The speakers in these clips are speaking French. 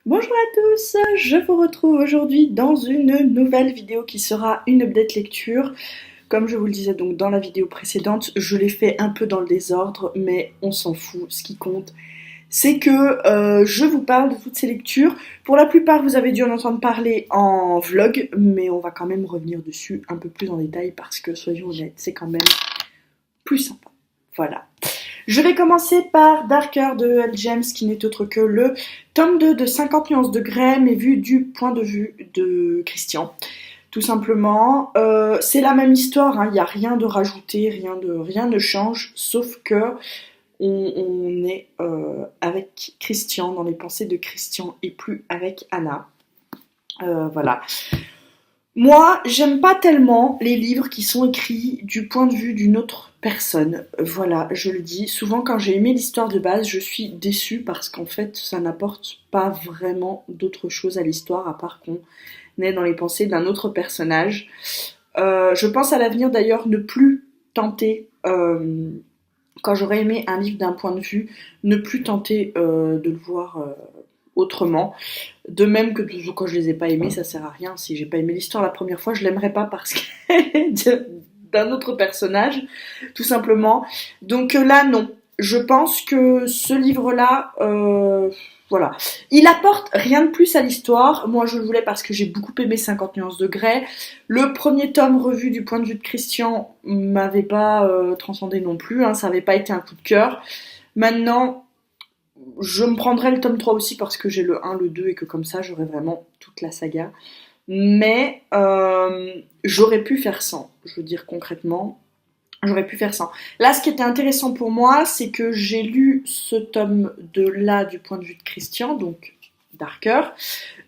Bonjour à tous, je vous retrouve aujourd'hui dans une nouvelle vidéo qui sera une update lecture. Comme je vous le disais donc dans la vidéo précédente, je l'ai fait un peu dans le désordre, mais on s'en fout. Ce qui compte, c'est que je vous parle de toutes ces lectures. Pour la plupart, vous avez dû en entendre parler en vlog, mais on va quand même revenir dessus un peu plus en détail parce que, soyons honnêtes, c'est quand même plus sympa. Voilà. Je vais commencer par Darker de L. James, qui n'est autre que le tome 2 de 50 nuances de Grey, mais vu du point de vue de Christian. Tout simplement, c'est la même histoire, il n'y a rien de rajouté, rien ne change, sauf que on est avec Christian, dans les pensées de Christian, et plus avec Anna. Voilà. Moi, j'aime pas tellement les livres qui sont écrits du point de vue d'une autre personne. Voilà, je le dis. Souvent, quand j'ai aimé l'histoire de base, je suis déçue parce qu'en fait, ça n'apporte pas vraiment d'autre chose à l'histoire à part qu'on est dans les pensées d'un autre personnage. Je pense à l'avenir d'ailleurs ne plus tenter, quand j'aurais aimé un livre d'un point de vue, ne plus tenter de le voir autrement. De même que quand je les ai pas aimés, ça sert à rien. Si j'ai pas aimé l'histoire la première fois, je l'aimerais pas parce que d'un autre personnage, tout simplement. Donc là, non. Je pense que ce livre-là, voilà. Il apporte rien de plus à l'histoire. Moi, je le voulais parce que j'ai beaucoup aimé 50 nuances de Grey. Le premier tome revu du point de vue de Christian m'avait pas transcendé non plus. Ça avait pas été un coup de cœur. Maintenant, je me prendrai le tome 3 aussi parce que j'ai le 1, le 2 et que comme ça j'aurai vraiment toute la saga. Mais j'aurais pu faire sans, je veux dire concrètement, j'aurais pu faire sans. Là, ce qui était intéressant pour moi, c'est que j'ai lu ce tome de là du point de vue de Christian, donc Darker.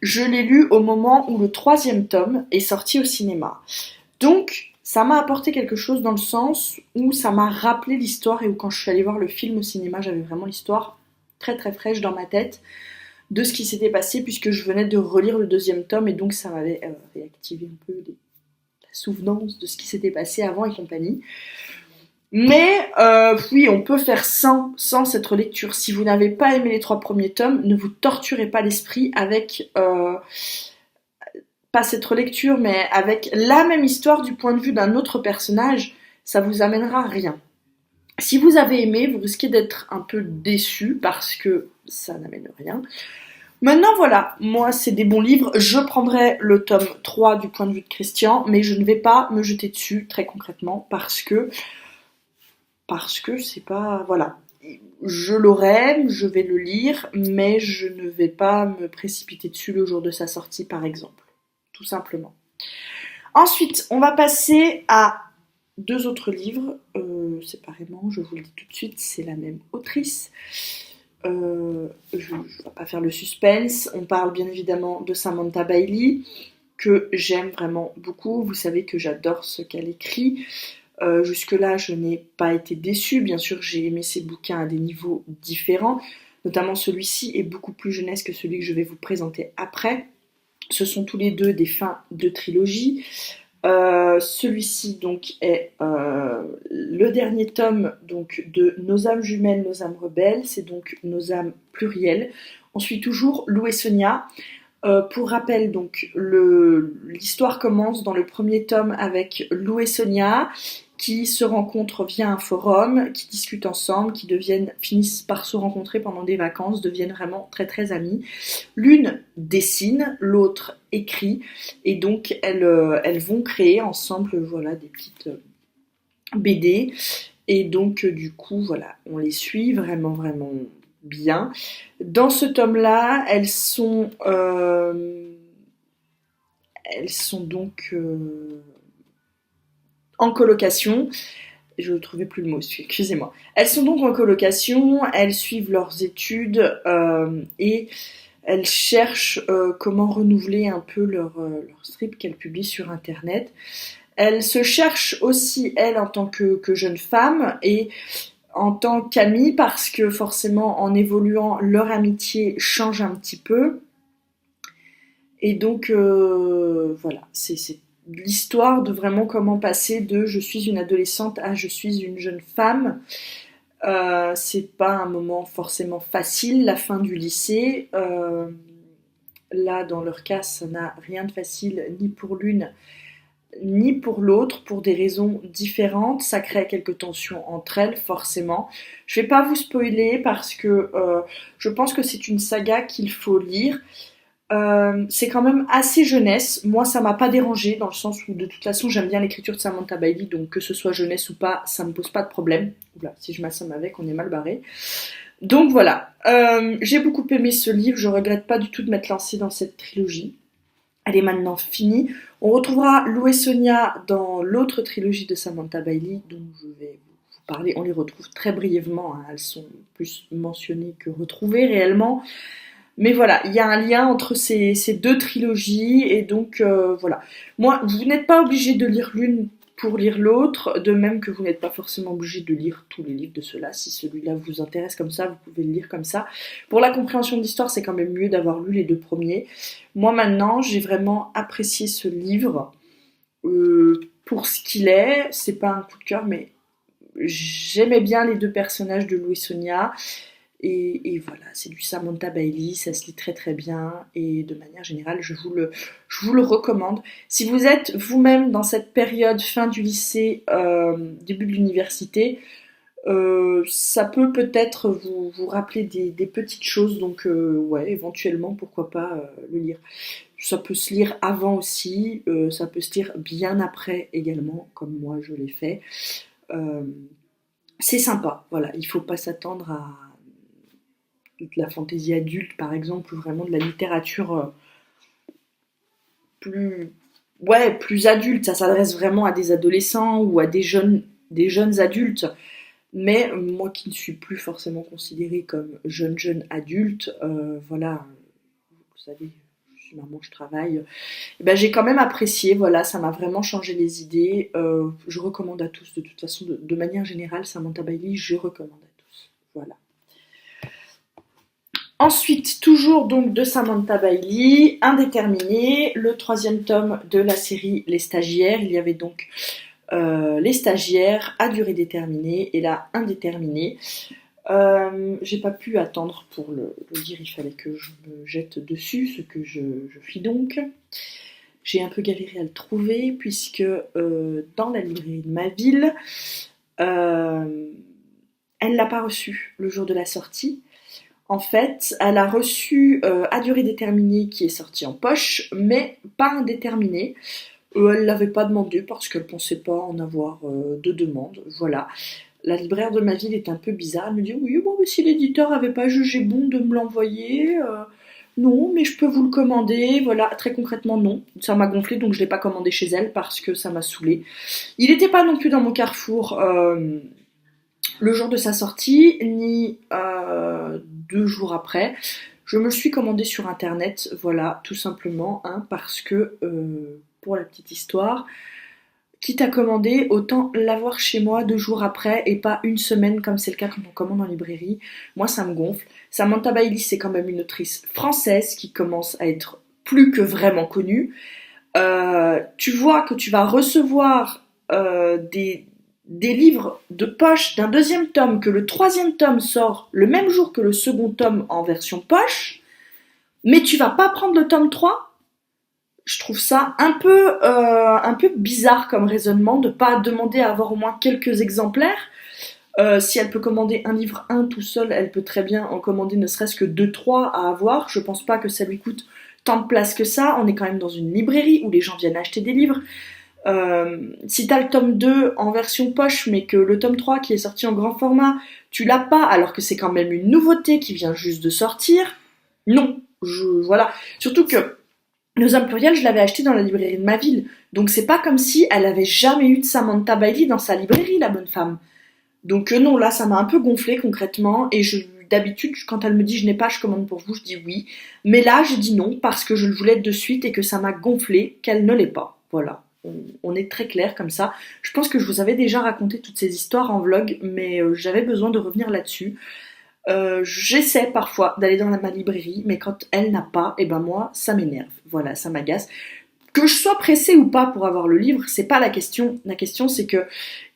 Je l'ai lu au moment où le troisième tome est sorti au cinéma. Donc, ça m'a apporté quelque chose dans le sens où ça m'a rappelé l'histoire et où quand je suis allée voir le film au cinéma, j'avais vraiment l'histoire très très fraîche dans ma tête de ce qui s'était passé puisque je venais de relire le deuxième tome et donc ça m'avait réactivé un peu la souvenance de ce qui s'était passé avant et compagnie. Mais oui, on peut faire sans cette relecture. Si vous n'avez pas aimé les 3 premiers tomes, ne vous torturez pas l'esprit avec pas cette relecture, mais avec la même histoire du point de vue d'un autre personnage, ça vous amènera à rien. Si vous avez aimé, vous risquez d'être un peu déçu parce que ça n'amène rien. Maintenant voilà, moi c'est des bons livres, je prendrai le tome 3 du point de vue de Christian, mais je ne vais pas me jeter dessus très concrètement parce que c'est pas... Voilà. Je l'aurai, je vais le lire, mais je ne vais pas me précipiter dessus le jour de sa sortie par exemple. Tout simplement. Ensuite, on va passer à 2 autres livres, séparément, je vous le dis tout de suite, c'est la même autrice. Je ne vais pas faire le suspense. On parle bien évidemment de Samantha Bailey, que j'aime vraiment beaucoup. Vous savez que j'adore ce qu'elle écrit. Jusque-là, je n'ai pas été déçue. Bien sûr, j'ai aimé ses bouquins à des niveaux différents. Notamment celui-ci est beaucoup plus jeunesse que celui que je vais vous présenter après. Ce sont tous les deux des fins de trilogie. Celui-ci donc est le dernier tome donc, de Nos âmes jumelles, nos âmes rebelles, c'est donc Nos âmes plurielles. On suit toujours Lou et Sonia. Pour rappel, donc l'histoire commence dans le premier tome avec Lou et Sonia qui se rencontrent via un forum, qui discutent ensemble, qui finissent par se rencontrer pendant des vacances, deviennent vraiment très très amies. L'une dessine, l'autre écrit, et donc elles vont créer ensemble voilà, des petites BD. Et donc du coup, voilà, on les suit vraiment vraiment bien. Dans ce tome-là, elles sont donc en colocation. Je ne trouvais plus le mot, excusez-moi. Elles sont donc en colocation, elles suivent leurs études et elles cherchent comment renouveler un peu leur strip qu'elles publient sur internet. Elles se cherchent aussi, elles, en tant que jeunes femmes et en tant qu'amies, parce que forcément, en évoluant, leur amitié change un petit peu. Et donc, voilà, c'est l'histoire de vraiment comment passer de je suis une adolescente à je suis une jeune femme. C'est pas un moment forcément facile, la fin du lycée. Là, dans leur cas, ça n'a rien de facile ni pour l'une ni pour l'autre, pour des raisons différentes. Ça crée quelques tensions entre elles, forcément. Je vais pas vous spoiler parce que je pense que c'est une saga qu'il faut lire. C'est quand même assez jeunesse. Moi, ça m'a pas dérangé dans le sens où de toute façon, j'aime bien l'écriture de Samantha Bailey, donc que ce soit jeunesse ou pas, ça me pose pas de problème. Oula, si je m'assomme avec, on est mal barré. Donc voilà, j'ai beaucoup aimé ce livre. Je regrette pas du tout de m'être lancée dans cette trilogie. Elle est maintenant finie. On retrouvera Lou et Sonia dans l'autre trilogie de Samantha Bailey, dont je vais vous parler. On les retrouve très brièvement, hein. Elles sont plus mentionnées que retrouvées réellement. Mais voilà, il y a un lien entre ces deux trilogies, et donc voilà. Moi, vous n'êtes pas obligé de lire l'une pour lire l'autre, de même que vous n'êtes pas forcément obligé de lire tous les livres de ceux-là. Si celui-là vous intéresse comme ça, vous pouvez le lire comme ça. Pour la compréhension de l'histoire, c'est quand même mieux d'avoir lu les deux premiers. Moi maintenant, j'ai vraiment apprécié ce livre pour ce qu'il est. C'est pas un coup de cœur, mais j'aimais bien les deux personnages de Lou et Sonia. Et voilà, c'est du Samantha Bailey, ça se lit très très bien, et de manière générale, je vous le recommande. Si vous êtes vous-même dans cette période fin du lycée, début de l'université, ça peut peut-être vous rappeler des petites choses, donc ouais, éventuellement, pourquoi pas le lire. Ça peut se lire avant aussi, ça peut se lire bien après également, comme moi je l'ai fait. Euh, c'est sympa, voilà, il faut pas s'attendre à de la fantaisie adulte par exemple, ou vraiment de la littérature plus, ouais, plus adulte. Ça s'adresse vraiment à des adolescents ou à des jeunes adultes. Mais moi qui ne suis plus forcément considérée comme jeune adulte, voilà, vous savez, je suis maman, je travaille, et ben, j'ai quand même apprécié, voilà, ça m'a vraiment changé les idées. Je recommande à tous, de toute façon, de manière générale, Samantha Bailey, je recommande à tous. Voilà. Ensuite, toujours donc de Samantha Bailey, Indéterminé, le troisième tome de la série Les Stagiaires. Il y avait donc Les Stagiaires à durée déterminée et là Indéterminé. J'ai pas pu attendre pour le lire, il fallait que je me jette dessus, ce que je fis donc. J'ai un peu galéré à le trouver puisque dans la librairie de ma ville, elle l'a pas reçu le jour de la sortie. En fait, elle a reçu à durée déterminée qui est sorti en poche, mais pas indéterminé. Elle l'avait pas demandé parce qu'elle pensait pas en avoir de demande. Voilà. La libraire de ma ville est un peu bizarre. Elle me dit oui, bon, mais si l'éditeur avait pas jugé bon de me l'envoyer, non, mais je peux vous le commander. Voilà, très concrètement non. Ça m'a gonflé donc je l'ai pas commandé chez elle parce que ça m'a saoulé. Il n'était pas non plus dans mon carrefour. Le jour de sa sortie, ni 2 jours après. Je me le suis commandé sur internet, voilà, tout simplement, hein, parce que, pour la petite histoire, quitte à commander, autant l'avoir chez moi 2 jours après et pas une semaine comme c'est le cas quand on commande en librairie. Moi, ça me gonfle. Samantha Bailey, c'est quand même une autrice française qui commence à être plus que vraiment connue. Tu vois que tu vas recevoir des livres de poche d'un deuxième tome, que le troisième tome sort le même jour que le second tome en version poche, mais tu vas pas prendre le tome 3. Je trouve ça un peu bizarre comme raisonnement de pas demander à avoir au moins quelques exemplaires. Si elle peut commander un livre 1 tout seul, elle peut très bien en commander ne serait-ce que 2-3 à avoir. Je pense pas que ça lui coûte tant de place que ça. On est quand même dans une librairie où les gens viennent acheter des livres. Si t'as le tome 2 en version poche, mais que le tome 3 qui est sorti en grand format, tu l'as pas, alors que c'est quand même une nouveauté qui vient juste de sortir, non. Voilà. Surtout que Nos Hommes Pluriels, je l'avais acheté dans la librairie de ma ville. Donc c'est pas comme si elle avait jamais eu de Samantha Bailey dans sa librairie, la bonne femme. Donc non, là, ça m'a un peu gonflé concrètement. Et d'habitude, quand elle me dit je n'ai pas, je commande pour vous, je dis oui. Mais là, j'ai dit non parce que je le voulais de suite et que ça m'a gonflé qu'elle ne l'ait pas. Voilà. On est très clair comme ça. Je pense que je vous avais déjà raconté toutes ces histoires en vlog, mais j'avais besoin de revenir là-dessus. J'essaie parfois d'aller dans ma librairie, mais quand elle n'a pas, et ben moi, ça m'énerve. Voilà, ça m'agace. Que je sois pressée ou pas pour avoir le livre, c'est pas la question. La question, c'est que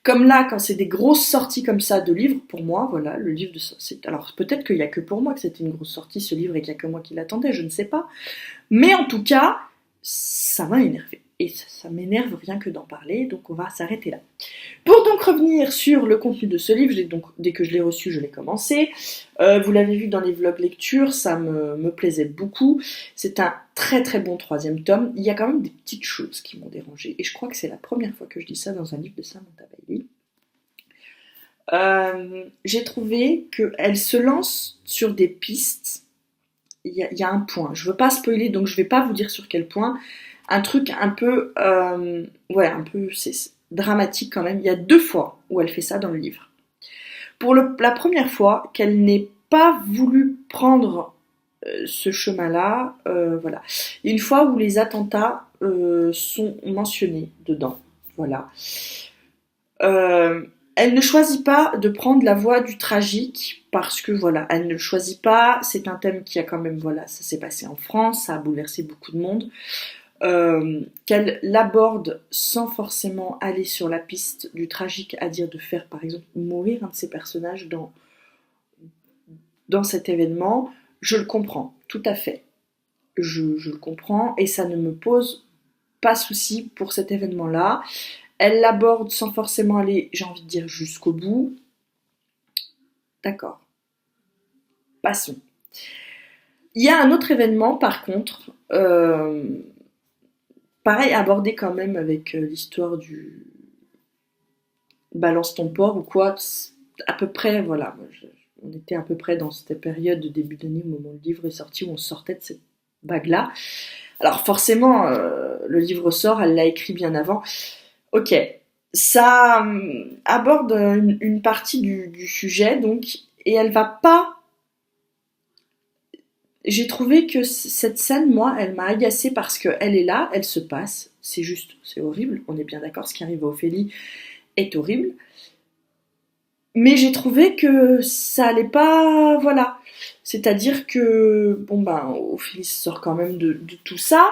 Comme là, quand c'est des grosses sorties comme ça de livres, pour moi, voilà, le livre de... Alors peut-être qu'il n'y a que pour moi que c'était une grosse sortie ce livre et qu'il n'y a que moi qui l'attendais, je ne sais pas. Mais en tout cas, ça m'a énervé. Et ça m'énerve rien que d'en parler, donc on va s'arrêter là. Pour donc revenir sur le contenu de ce livre, donc, dès que je l'ai reçu, je l'ai commencé. Vous l'avez vu dans les vlogs lecture, ça me plaisait beaucoup. C'est un très très bon 3e tome. Il y a quand même des petites choses qui m'ont dérangée. Et je crois que c'est la première fois que je dis ça dans un livre de Samantha Bailey. J'ai trouvé qu'elle se lance sur des pistes. Il y a un point. Je veux pas spoiler, donc je vais pas vous dire sur quel point. Un truc un peu... un peu... c'est dramatique quand même. Il y a 2 fois où elle fait ça dans le livre. Pour la première fois, qu'elle n'ait pas voulu prendre ce chemin-là, voilà. Une fois où les attentats sont mentionnés dedans, voilà. Elle ne choisit pas de prendre la voie du tragique parce que voilà, elle ne le choisit pas. C'est un thème qui a quand même, voilà, ça s'est passé en France, ça a bouleversé beaucoup de monde. Qu'elle l'aborde sans forcément aller sur la piste du tragique, à dire de faire par exemple mourir un de ses personnages dans cet événement, je le comprends, tout à fait. Je le comprends et ça ne me pose pas souci pour cet événement-là. Elle l'aborde sans forcément aller, j'ai envie de dire, jusqu'au bout. D'accord. Passons. Il y a un autre événement, par contre, pareil, abordé quand même avec l'histoire du balance ton porc ou quoi, à peu près, voilà. On était à peu près dans cette période de début d'année, au moment où le livre est sorti, où on sortait de cette vague-là. Alors forcément, le livre sort, elle l'a écrit bien avant. Ok, ça aborde une partie du sujet, donc, et elle va pas... J'ai trouvé que cette scène, moi, elle m'a agacée parce qu'elle est là, elle se passe, c'est juste, c'est horrible, on est bien d'accord, ce qui arrive à Ophélie est horrible. Mais j'ai trouvé que ça allait pas, voilà. C'est-à-dire que, bon ben, Ophélie sort quand même de tout ça.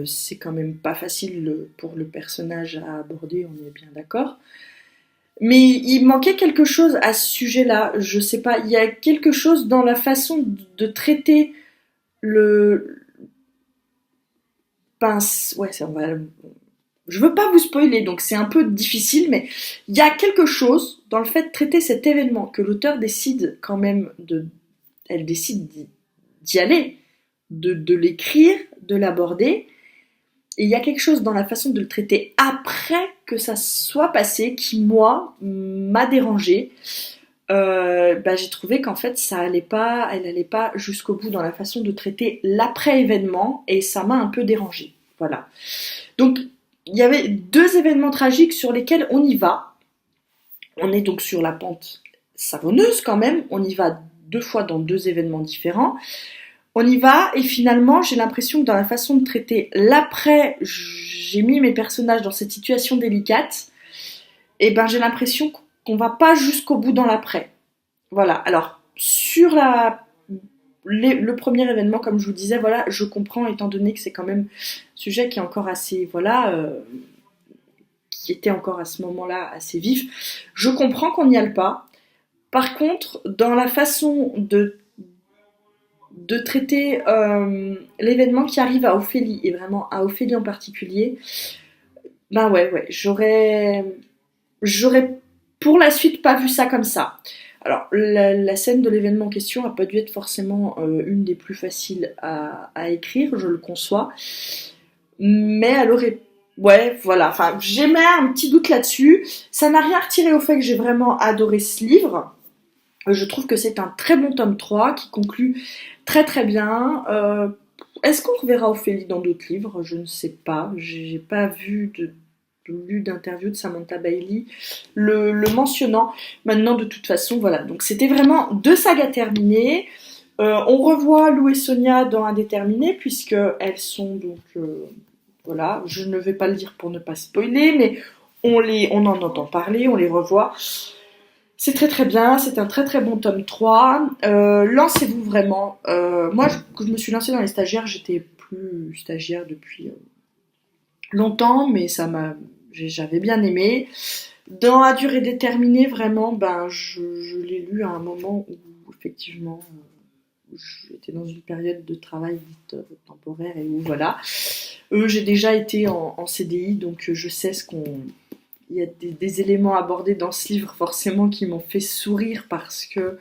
C'est quand même pas facile pour le personnage à aborder, on est bien d'accord. Mais il manquait quelque chose à ce sujet-là, je sais pas, il y a quelque chose dans la façon de traiter le... Ben, ouais, on va... Je veux pas vous spoiler, donc c'est un peu difficile, mais il y a quelque chose dans le fait de traiter cet événement, que l'auteur décide quand même elle décide d'y aller, de l'écrire, de l'aborder, et il y a quelque chose dans la façon de le traiter après que ça soit passé qui, moi, m'a dérangée. J'ai trouvé qu'en fait, elle allait pas jusqu'au bout dans la façon de traiter l'après-événement, et ça m'a un peu dérangée. Voilà. Donc, il y avait 2 événements tragiques sur lesquels on y va. On est donc sur la pente savonneuse quand même. On y va 2 fois dans 2 événements différents. On y va et finalement, j'ai l'impression que dans la façon de traiter l'après, j'ai mis mes personnages dans cette situation délicate. Et ben, j'ai l'impression qu'on va pas jusqu'au bout dans l'après. Voilà. Alors, sur le premier événement, comme je vous disais, voilà, je comprends étant donné que c'est quand même un sujet qui est encore assez, qui était encore à ce moment-là assez vif. Je comprends qu'on n'y aille pas. Par contre, dans la façon de traiter l'événement qui arrive à Ophélie, et vraiment à Ophélie en particulier, ben ouais, j'aurais pour la suite pas vu ça comme ça. Alors, la scène de l'événement en question n'a pas dû être forcément une des plus faciles à écrire, je le conçois, mais elle aurait... Ouais, voilà, enfin, j'émets un petit doute là-dessus. Ça n'a rien retiré au fait que j'ai vraiment adoré ce livre. Je trouve que c'est un très bon tome 3 qui conclut très très bien. Est-ce qu'on reverra Ophélie dans d'autres livres? Je ne sais pas. J'ai pas lu d'interview de Samantha Bailey le mentionnant. Maintenant, de toute façon, voilà. Donc, c'était vraiment 2 sagas terminées. On revoit Lou et Sonia dans Indéterminé, puisqu'elles sont donc... voilà, je ne vais pas le dire pour ne pas spoiler, mais on en entend parler, on les revoit. C'est très très bien, c'est un très très bon tome 3. Lancez-vous vraiment. Moi, quand je me suis lancée dans les stagiaires, j'étais plus stagiaire depuis longtemps, mais j'avais bien aimé. Dans À durée déterminée, vraiment, je l'ai lu à un moment où, effectivement, j'étais dans une période de travail dite temporaire et où, voilà. J'ai déjà été en CDI, donc je sais ce qu'on... Il y a des éléments abordés dans ce livre, forcément, qui m'ont fait sourire parce que,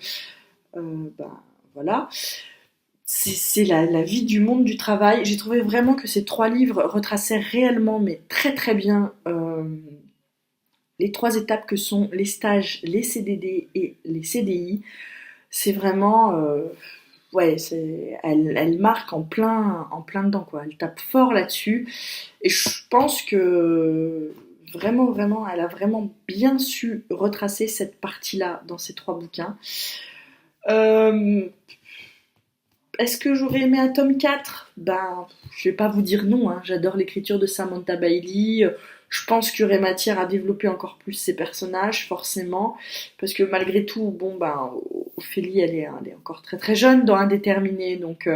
ben, voilà. C'est la vie du monde du travail. J'ai trouvé vraiment que ces 3 livres retraçaient réellement, mais très très bien, les 3 étapes que sont les stages, les CDD et les CDI. C'est vraiment, ouais, elle marque en plein dedans, quoi. Elle tape fort là-dessus. Et je pense que vraiment, vraiment, elle a vraiment bien su retracer cette partie-là dans ces 3 bouquins. Euh, Est-ce que j'aurais aimé un tome 4? Je vais pas vous dire non, hein. J'adore l'écriture de Samantha Bailey. Je pense qu'il y aurait matière à développer encore plus ses personnages, forcément. Parce que malgré tout, Ophélie, elle est encore très très jeune dans Indéterminé. Donc,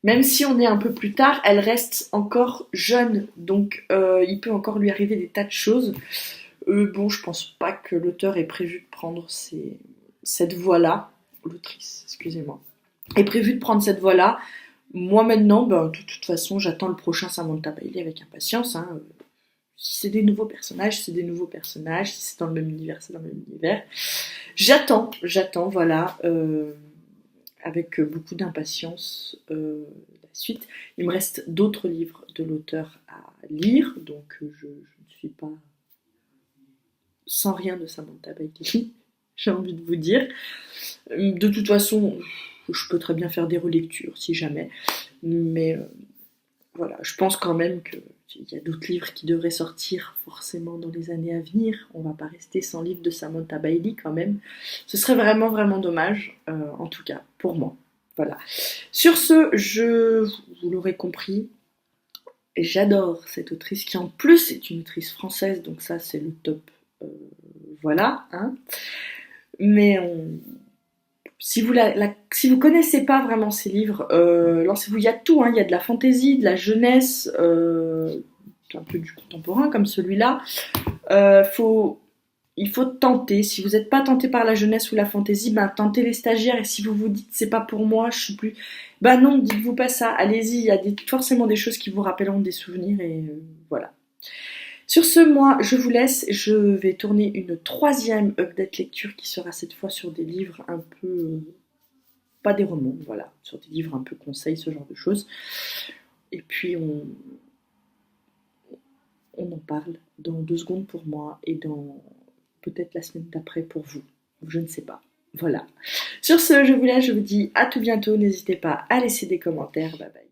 même si on est un peu plus tard, elle reste encore jeune. Donc, il peut encore lui arriver des tas de choses. Je pense pas que l'auteur ait prévu de prendre cette voie-là. L'autrice, excusez-moi, est prévu de prendre cette voie-là. Moi maintenant, de toute façon, j'attends le prochain Samantha Bailey avec impatience. Hein. Si c'est des nouveaux personnages, c'est des nouveaux personnages. Si c'est dans le même univers, c'est dans le même univers. J'attends, voilà, avec beaucoup d'impatience la suite. Il me reste d'autres livres de l'auteur à lire, donc je ne suis pas sans rien de Samantha Bailey, j'ai envie de vous dire. De toute façon, je peux très bien faire des relectures si jamais, mais voilà, je pense quand même qu'il y a d'autres livres qui devraient sortir forcément dans les années à venir. On va pas rester sans livre de Samantha Bailey quand même. Ce serait vraiment vraiment dommage, en tout cas pour moi. Voilà. Sur ce, vous l'aurez compris, j'adore cette autrice qui en plus est une autrice française, donc ça c'est le top. Voilà, hein. Mais si si vous connaissez pas vraiment ces livres, lancez-vous. Il y a tout, hein. Il y a de la fantaisie, de la jeunesse, un peu du contemporain comme celui-là. Euh, faut, il faut tenter. Si vous n'êtes pas tenté par la jeunesse ou la fantaisie, tentez les stagiaires. Et si vous vous dites c'est pas pour moi, je suis plus, non, dites-vous pas ça. Allez-y, il y a forcément des choses qui vous rappelleront des souvenirs et voilà. Sur ce, moi, je vous laisse. Je vais tourner une 3e update lecture qui sera cette fois sur des livres un peu... pas des romans, voilà. Sur des livres un peu conseils, ce genre de choses. Et puis, on en parle dans 2 secondes pour moi et dans peut-être la semaine d'après pour vous. Je ne sais pas. Voilà. Sur ce, je vous laisse. Je vous dis à tout bientôt. N'hésitez pas à laisser des commentaires. Bye bye.